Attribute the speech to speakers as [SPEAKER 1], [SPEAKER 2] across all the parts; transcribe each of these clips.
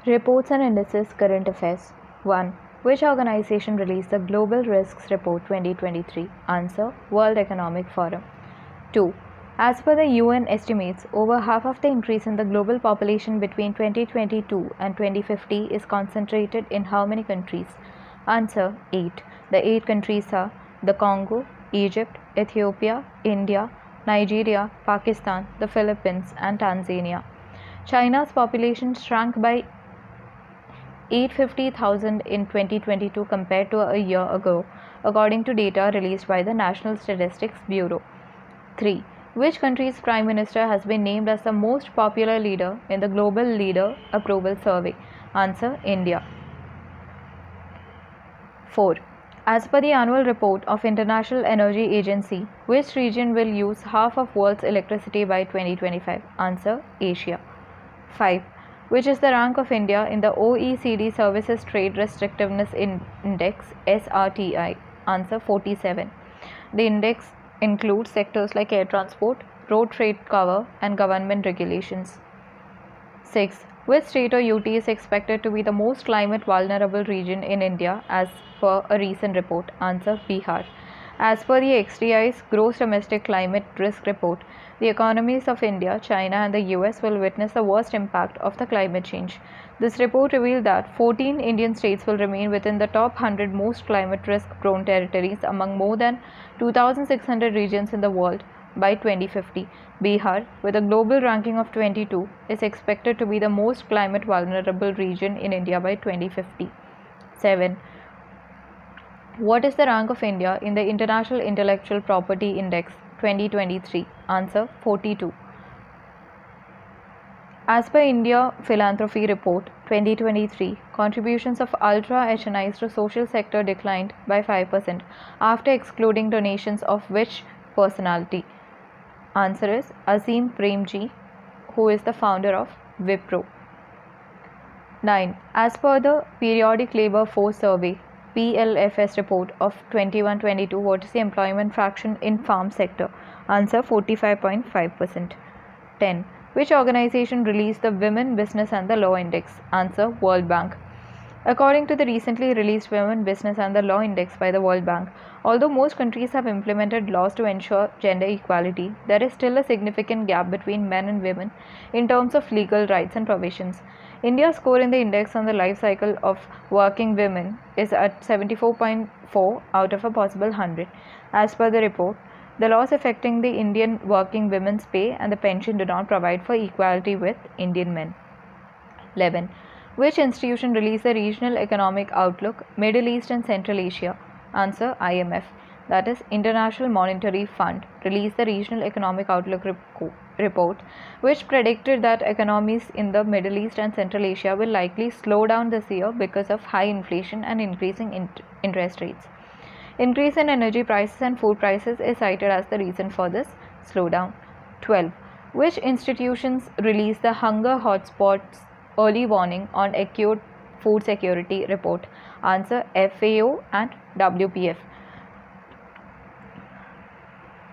[SPEAKER 1] Reports and Indices Current Affairs. 1. Which organization released the Global Risks Report 2023? Answer: World Economic Forum. 2. As per the UN estimates, over half of the increase in the global population between 2022 and 2050 is concentrated in how many countries? Answer: 8. The 8 countries are the Congo, Egypt, Ethiopia, India, Nigeria, Pakistan, the Philippines, and Tanzania. China's population shrank by 850,000 in 2022 compared to a year ago, according to data released by the National Statistics Bureau. 3. Which country's Prime Minister has been named as the most popular leader in the Global Leader Approval Survey? Answer: India. 4. As per the annual report of International Energy Agency, which region will use half of world's electricity by 2025? Answer: Asia. 5. Which is the rank of India in the OECD Services Trade Restrictiveness Index (SRTI)? Answer: 47. The index includes sectors like air transport, road freight cover, and government regulations. 6. Which state or UT is expected to be the most climate vulnerable region in India as per a recent report? Answer: Bihar. As per the XDI's Gross Domestic Climate Risk Report, the economies of India, China, and the US will witness the worst impact of the climate change. This report revealed that 14 Indian states will remain within the top 100 most climate risk-prone territories among more than 2,600 regions in the world by 2050. Bihar, with a global ranking of 22, is expected to be the most climate vulnerable region in India by 2050. 7. What is the rank of India in the International Intellectual Property Index 2023? Answer: 42. As per India Philanthropy Report 2023, contributions of ultra HNIs to social sector declined by 5% after excluding donations of which personality? Answer is Azim Premji, who is the founder of Wipro. 9. As per the Periodic Labour Force Survey PLFS report of 21-22, what is the employment fraction in farm sector? Answer: 45.5%. 10. Which organization released the Women, Business and the Law Index? Answer: World Bank. According to the recently released Women, Business and the Law Index by the World Bank, although most countries have implemented laws to ensure gender equality, there is still a significant gap between men and women in terms of legal rights and provisions. India's score in the index on the life cycle of working women is at 74.4 out of a possible 100. As per the report, the laws affecting the Indian working women's pay and the pension do not provide for equality with Indian men. 11. Which institution released the Regional Economic Outlook, Middle East and Central Asia? Answer: IMF. That is, International Monetary Fund released the Regional Economic Outlook report, which predicted that economies in the Middle East and Central Asia will likely slow down this year because of high inflation and increasing interest rates. Increase in energy prices and food prices is cited as the reason for this slowdown. 12. Which institutions released the Hunger Hotspots Early Warning on Acute Food Security report? Answer: FAO and WPF.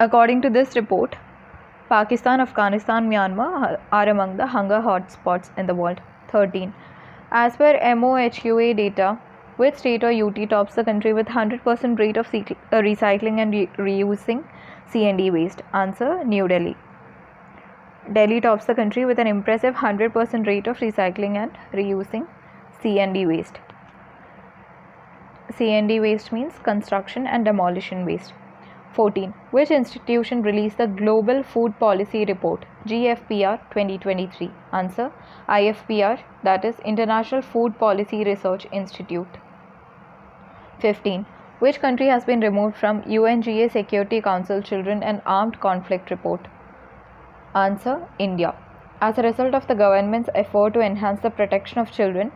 [SPEAKER 1] According to this report, Pakistan, Afghanistan, Myanmar are among the hunger hotspots in the world. 13. As per MOHUA data, which state or UT tops the country with 100% rate of recycling and reusing C&D waste? Answer: New Delhi. Delhi tops the country with an impressive 100% rate of recycling and reusing C&D waste. C&D waste means construction and demolition waste. 14. Which institution released the Global Food Policy Report GFPR 2023? Answer: IFPR, that is International Food Policy Research Institute. 15. Which country has been removed from UNGA Security Council Children and Armed Conflict Report? Answer: India. As a result of the government's effort to enhance the protection of children,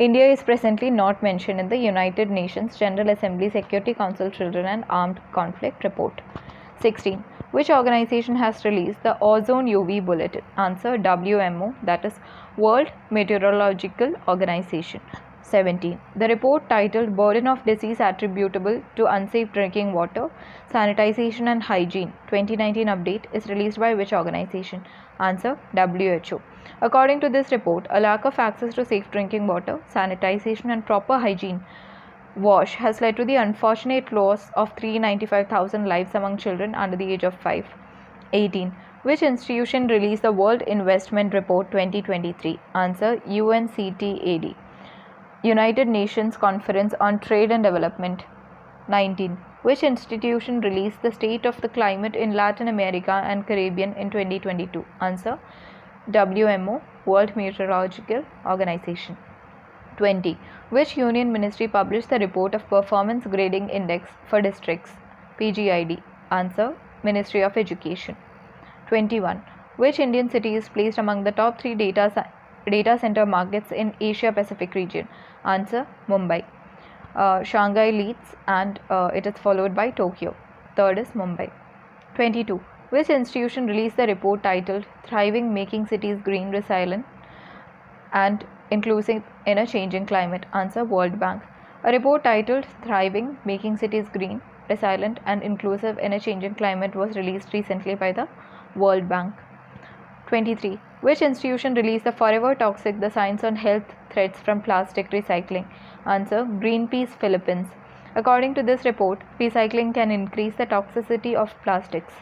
[SPEAKER 1] India is presently not mentioned in the United Nations General Assembly Security Council Children and Armed Conflict Report. 16. Which organization has released the Ozone UV Bulletin? Answer: WMO, that is World Meteorological Organization. 17. The report titled Burden of Disease Attributable to Unsafe Drinking Water, Sanitization and Hygiene 2019 update is released by which organization? Answer: WHO. According to this report, a lack of access to safe drinking water, sanitization and proper hygiene wash has led to the unfortunate loss of 395,000 lives among children under the age of 5. 18. Which institution released the World Investment Report 2023? Answer: UNCTAD. United Nations Conference on Trade and Development. 19. Which institution released the State of the Climate in Latin America and Caribbean in 2022? Answer: WMO, World Meteorological Organization. 20. Which union ministry published the report of Performance Grading Index for districts? PGID. Answer: Ministry of Education. 21. Which Indian city is placed among the top 3 data center markets in Asia Pacific region? Answer: Mumbai. Shanghai leads and it is followed by Tokyo. Third is Mumbai. 22. Which institution released the report titled Thriving Making Cities Green, Resilient and Inclusive in a Changing Climate? Answer: World Bank. A report titled Thriving Making Cities Green, Resilient and Inclusive in a Changing Climate was released recently by the World Bank. 23. Which institution released the Forever Toxic, the Science on Health Threats from Plastic Recycling? Answer: Greenpeace, Philippines. According to this report, recycling can increase the toxicity of plastics.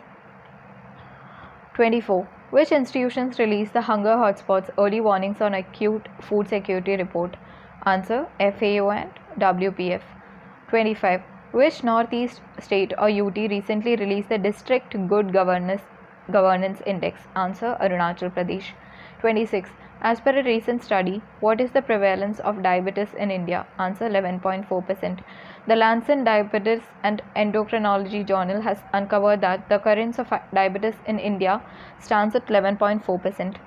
[SPEAKER 1] 24. Which institutions released the Hunger Hotspots Early Warnings on Acute Food Security Report? Answer: FAO and WPF. 25. Which Northeast state or UT recently released the District Good Governance Index? Answer: Arunachal Pradesh. 26. As per a recent study, what is the prevalence of diabetes in India? Answer: 11.4%. The Lancet Diabetes and Endocrinology Journal has uncovered that the occurrence of diabetes in India stands at 11.4%.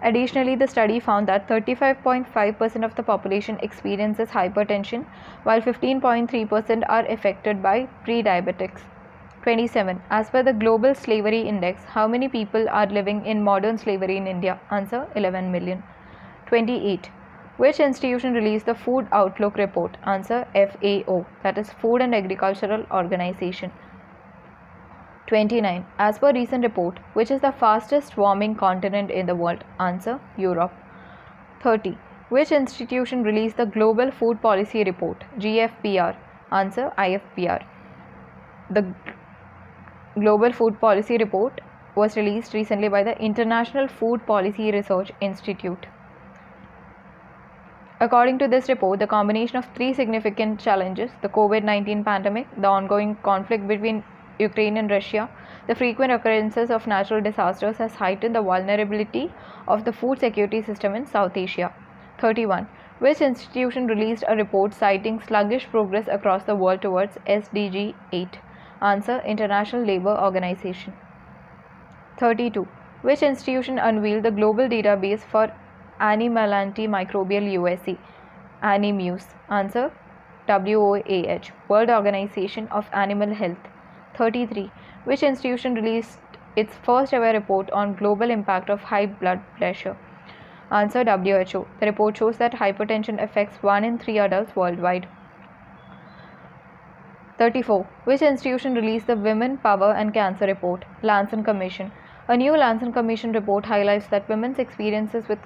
[SPEAKER 1] Additionally, the study found that 35.5% of the population experiences hypertension, while 15.3% are affected by pre-diabetics. 27. As per the Global Slavery Index, how many people are living in modern slavery in India? Answer: 11 million. 28. Which institution released the Food Outlook Report? Answer: FAO, that is Food and Agricultural Organization. 29. As per recent report, which is the fastest warming continent in the world? Answer: Europe. 30. Which institution released the Global Food Policy Report? GFPR. Answer: IFPR. The Global Food Policy Report was released recently by the International Food Policy Research Institute. According to this report, the combination of 3 significant challenges, the COVID-19 pandemic, the ongoing conflict between Ukraine and Russia, the frequent occurrences of natural disasters, has heightened the vulnerability of the food security system in South Asia. 31. Which institution released a report citing sluggish progress across the world towards SDG 8? Answer: International Labour Organization. 32. Which institution unveiled the global database for Animal-Antimicrobial USA? Animuse. Answer: WOAH, World Organization of Animal Health. 33. Which institution released its first ever report on global impact of high blood pressure? Answer: WHO. The report shows that hypertension affects 1 in 3 adults worldwide. 34. Which institution released the Women, Power and Cancer Report? Lancet Commission. A new Lancet Commission report highlights that women's experiences with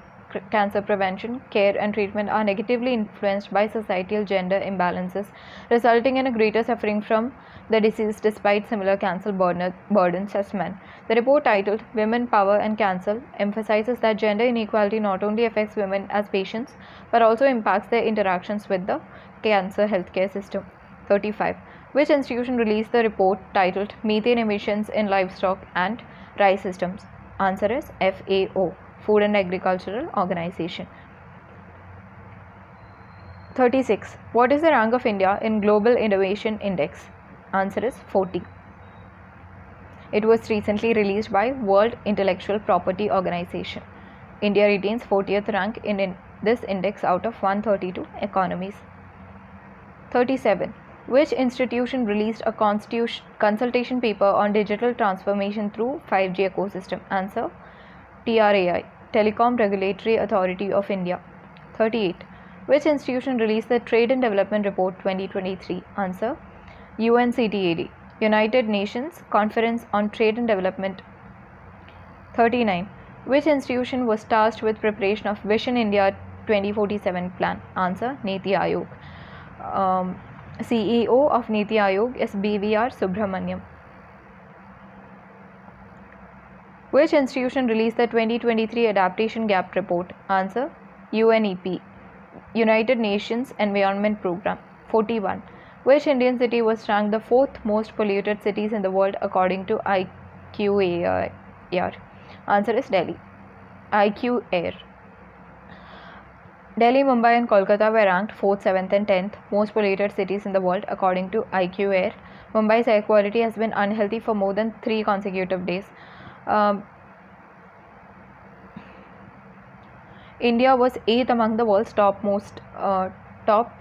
[SPEAKER 1] cancer prevention, care and treatment are negatively influenced by societal gender imbalances, resulting in a greater suffering from the disease despite similar cancer burdens as men. The report titled Women, Power and Cancer emphasizes that gender inequality not only affects women as patients but also impacts their interactions with the cancer healthcare system. 35. Which institution released the report titled Methane Emissions in Livestock and Rice Systems? Answer is FAO, Food and Agricultural Organization. 36. What is the rank of India in Global Innovation Index? Answer is 40. It was recently released by World Intellectual Property Organization. India retains 40th rank in this index out of 132 economies. 37. Which institution released a consultation paper on digital transformation through 5G ecosystem? Answer: TRAI, Telecom Regulatory Authority of India. 38. Which institution released the Trade and Development Report 2023? Answer: UNCTAD, United Nations Conference on Trade and Development. 39. Which institution was tasked with preparation of Vision India 2047 plan? Answer: Niti Aayog. CEO of Niti Aayog is BVR Subramaniam. Which institution released the 2023 Adaptation Gap Report? Answer: UNEP, United Nations Environment Programme. 41. Which Indian city was ranked the 4th most polluted cities in the world according to IQAir? Answer is Delhi. IQAir. Delhi, Mumbai and Kolkata were ranked 4th, 7th and 10th most polluted cities in the world according to IQAir. Mumbai's air quality has been unhealthy for more than 3 consecutive days. India was 8th among the world's top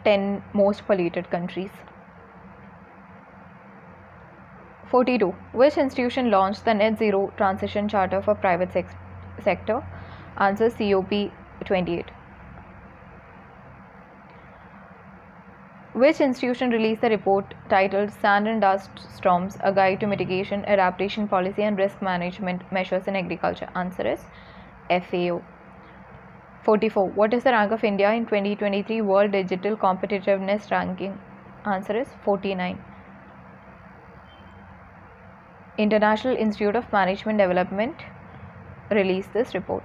[SPEAKER 1] 10 most polluted countries. 42. Which institution launched the Net Zero Transition Charter for Private Sector? Answer: COP28. Which institution released the report titled Sand and Dust Storms, A Guide to Mitigation, Adaptation Policy and Risk Management Measures in Agriculture? Answer is FAO. 44. What is the rank of India in 2023 World Digital Competitiveness Ranking? Answer is 49. International Institute of Management Development released this report.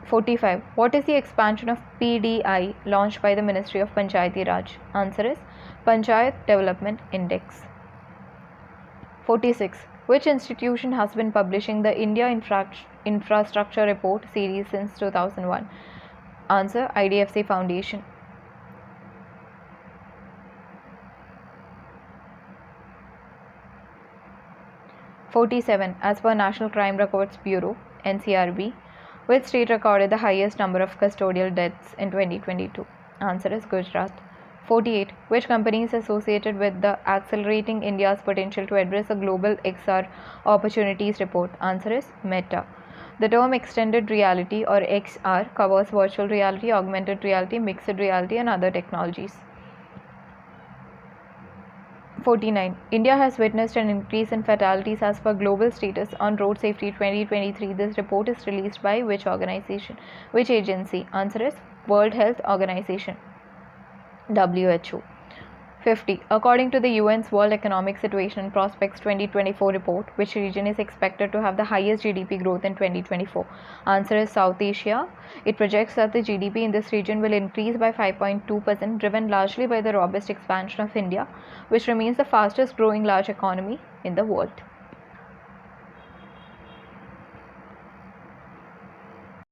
[SPEAKER 1] 45. What is the expansion of PDI launched by the Ministry of Panchayati Raj? Answer is Panchayat Development Index. 46. Which institution has been publishing the India Infrastructure Report series since 2001? Answer: IDFC Foundation. 47. As per National Crime Records Bureau (NCRB), which state recorded the highest number of custodial deaths in 2022? Answer is Gujarat. 48. Which company is associated with the Accelerating India's Potential to Address the Global XR Opportunities report? Answer is Meta. The term extended reality or XR covers virtual reality, augmented reality, mixed reality and other technologies. 49. India has witnessed an increase in fatalities as per Global Status on Road Safety 2023. This report is released by which organization? Which agency? Answer is World Health Organization, WHO. 50. According to the UN's World Economic Situation and Prospects 2024 report, which region is expected to have the highest GDP growth in 2024? Answer is South Asia. It projects that the GDP in this region will increase by 5.2%, driven largely by the robust expansion of India, which remains the fastest growing large economy in the world.